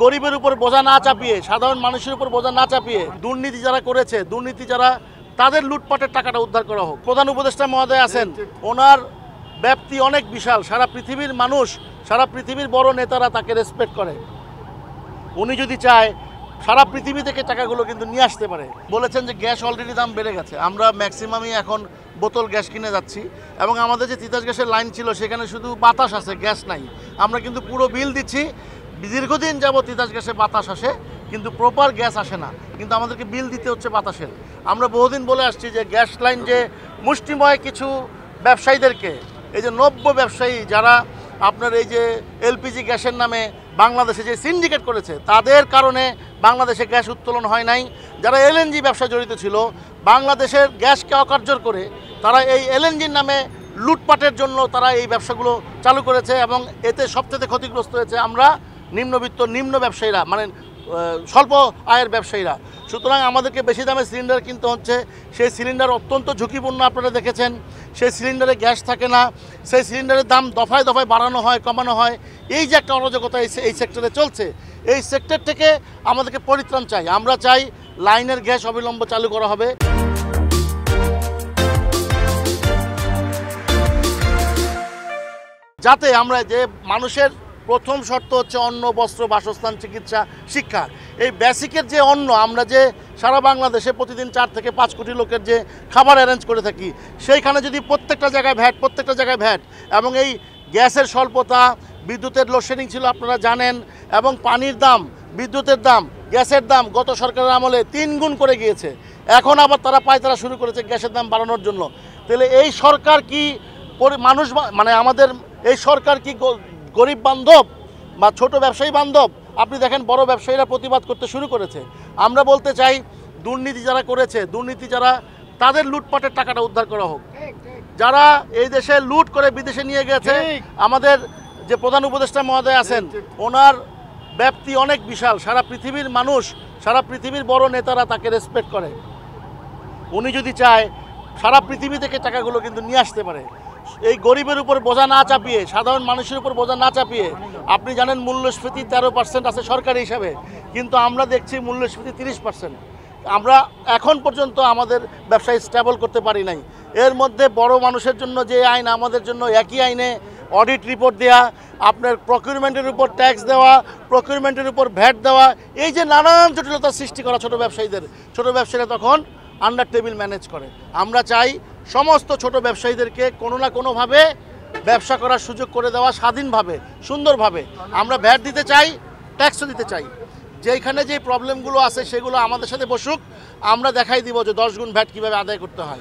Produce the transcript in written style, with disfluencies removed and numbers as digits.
গরিবের উপর বোঝা না চাপিয়ে, সাধারণ মানুষের উপর বোঝা না চাপিয়ে দুর্নীতি যারা করেছে, দুর্নীতি যারা, তাদের লুটপাটের টাকাটা উদ্ধার করা হোক। প্রধান উপদেষ্টা মহোদয় আছেন, ওনার ব্যাপ্তি অনেক বিশাল, সারা পৃথিবীর মানুষ, সারা পৃথিবীর বড় নেতারা তাকে রেসপেক্ট করে। উনি যদি চায় সারা পৃথিবী থেকে টাকাগুলো কিন্তু নিয়ে আসতে পারে। বলেছেন যে গ্যাস অলরেডি দাম বেড়ে গেছে, আমরা ম্যাক্সিমামই এখন বোতল গ্যাস কিনে যাচ্ছি এবং আমাদের যে তিতাস গ্যাসের লাইন ছিল সেখানে শুধু বাতাস আছে, গ্যাস নাই। আমরা কিন্তু পুরো বিল দিচ্ছি, দীর্ঘদিন যাবত তিতাস গ্যাসে বাতাস আসে কিন্তু প্রপার গ্যাস আসে না, কিন্তু আমাদেরকে বিল দিতে হচ্ছে বাতাসের। আমরা বহুদিন বলে আসছি যে গ্যাস লাইন যে মুষ্টিময় কিছু ব্যবসায়ীদেরকে, এই যে নব্য ব্যবসায়ী যারা আপনার এই যে এলপিজি গ্যাসের নামে বাংলাদেশে যে সিন্ডিকেট করেছে, তাদের কারণে বাংলাদেশে গ্যাস উত্তোলন হয় নাই। যারা এলএনজি ব্যবসা জড়িত ছিল, বাংলাদেশের গ্যাসকে অকার্যর করে তারা এই এলএনজির নামে লুটপাটের জন্য তারা এই ব্যবসাগুলো চালু করেছে এবং এতে সবচেয়ে ক্ষতিগ্রস্ত হয়েছে আমরা নিম্নবিত্ত নিম্ন ব্যবসায়ীরা, মানে স্বল্প আয়ের ব্যবসায়ীরা। সুতরাং আমাদেরকে বেশি দামে সিলিন্ডার কিনতে হচ্ছে। সেই সিলিন্ডার অত্যন্ত ঝুঁকিপূর্ণ, আপনারা দেখেছেন। সেই সিলিন্ডারে গ্যাস থাকে না, সেই সিলিন্ডারের দাম দফায় দফায় বাড়ানো হয়, কমানো হয়। এই যে একটা অরাজকতা এই সেক্টরে চলছে, এই সেক্টর থেকে আমাদেরকে পরিত্রাণ চাই। আমরা চাই লাইনের গ্যাস অবিলম্বে চালু করা হবে। যাতে আমরা যে মানুষের প্রথম শর্ত হচ্ছে অন্ন, বস্ত্র, বাসস্থান, চিকিৎসা, শিক্ষা। এই বেসিকের যে অন্ন, আমরা যে সারা বাংলাদেশে প্রতিদিন 4 থেকে 5 কোটি লোকের যে খাবার অ্যারেঞ্জ করে থাকি, সেইখানে যদি প্রত্যেকটা জায়গায় ভ্যাট এবং এই গ্যাসের স্বল্পতা, বিদ্যুতের লোডশেডিং ছিল আপনারা জানেন, এবং পানির দাম, বিদ্যুতের দাম, গ্যাসের দাম গত সরকারের আমলে 3 গুণ করে গিয়েছে। এখন আবার তারা পায়তারা শুরু করেছে গ্যাসের দাম বাড়ানোর জন্য। তাহলে এই সরকার কি মানুষ, মানে আমাদের এই সরকার কি গরিব বান্ধব বা ছোট ব্যবসায়ী বান্ধব? আপনি দেখেন বড় ব্যবসায়ীরা প্রতিবাদ করতে শুরু করেছে। আমরা বলতে চাই দুর্নীতি যারা করেছে, দুর্নীতি যারা, তাদের লুটপাটের টাকাটা উদ্ধার করা হোক। যারা এই দেশে লুট করে বিদেশে নিয়ে গেছে, আমাদের যে প্রধান উপদেষ্টা মহোদয় আছেন, ওনার ব্যাপ্তি অনেক বিশাল, সারা পৃথিবীর মানুষ, সারা পৃথিবীর বড় নেতারা তাকে রেসপেক্ট করে। উনি যদি চায় সারা পৃথিবী থেকে টাকাগুলো কিন্তু নিয়ে আসতে পারে। এই গরিবের উপর বোঝা না চাপিয়ে, সাধারণ মানুষের উপর বোঝা না চাপিয়ে। আপনি জানেন মূল্যস্ফীতি 13% আছে সরকারি হিসাবে, কিন্তু আমরা দেখছি মূল্যস্ফীতি 30%। আমরা এখন পর্যন্ত আমাদের ব্যবসায় স্টেবল করতে পারি নাই। এর মধ্যে বড় মানুষের জন্য যে আইন, আমাদের জন্য একই আইনে অডিট রিপোর্ট দেওয়া, আপনার প্রকিউরমেন্টের উপর ট্যাক্স দেওয়া, প্রকিউরমেন্টের উপর ভ্যাট দেওয়া, এই যে নানান জটিলতার সৃষ্টি করা ছোট ব্যবসায়ীরা তখন আন্ডার টেবিল ম্যানেজ করে। আমরা চাই সমস্ত ছোট ব্যবসায়ীদেরকে কোনো না কোনোভাবে ব্যবসা করার সুযোগ করে দেওয়া, স্বাধীনভাবে, সুন্দরভাবে। আমরা ভ্যাট দিতে চাই, ট্যাক্সও দিতে চাই। যেইখানে যে প্রবলেমগুলো আছে সেগুলো আমাদের সাথে বসুক, আমরা দেখাই দিব যে 10 গুণ ভ্যাট কীভাবে আদায় করতে হয়।